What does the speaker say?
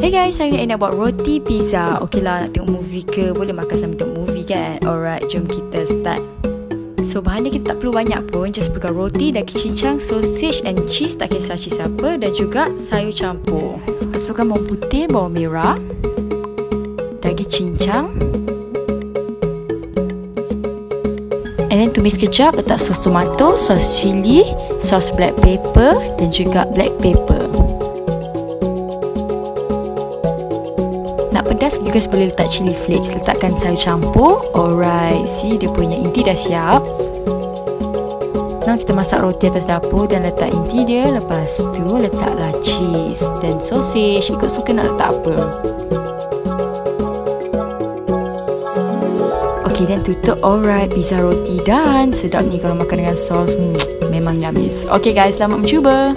Hey guys, hari ni nak buat roti pizza. Okey lah, nak tengok movie ke? Boleh makan sambil tengok movie kan? Alright, jom kita start. So bahan dia kita tak perlu banyak pun. Just pegang roti, daging cincang, sausage and cheese. Tak kisah cheese apa. Dan juga sayur campur. Masukkan bawang putih, bawang merah, daging cincang. And then tumis kejap. Letak sos tomato, sos cili, sos black pepper dan juga black pepper. Nak pedas juga boleh letak chili flakes. Letakkan sayur campur. Alright, see dia punya inti dah siap. Now kita masak roti atas dapur dan letak inti dia. Lepas tu letaklah cheese dan sausage. Ikut suka nak letak apa. Okay, dan tutup. Alright, pizza roti done. Sedap ni kalau makan dengan sos. Memang yummy. Okay guys, selamat mencuba.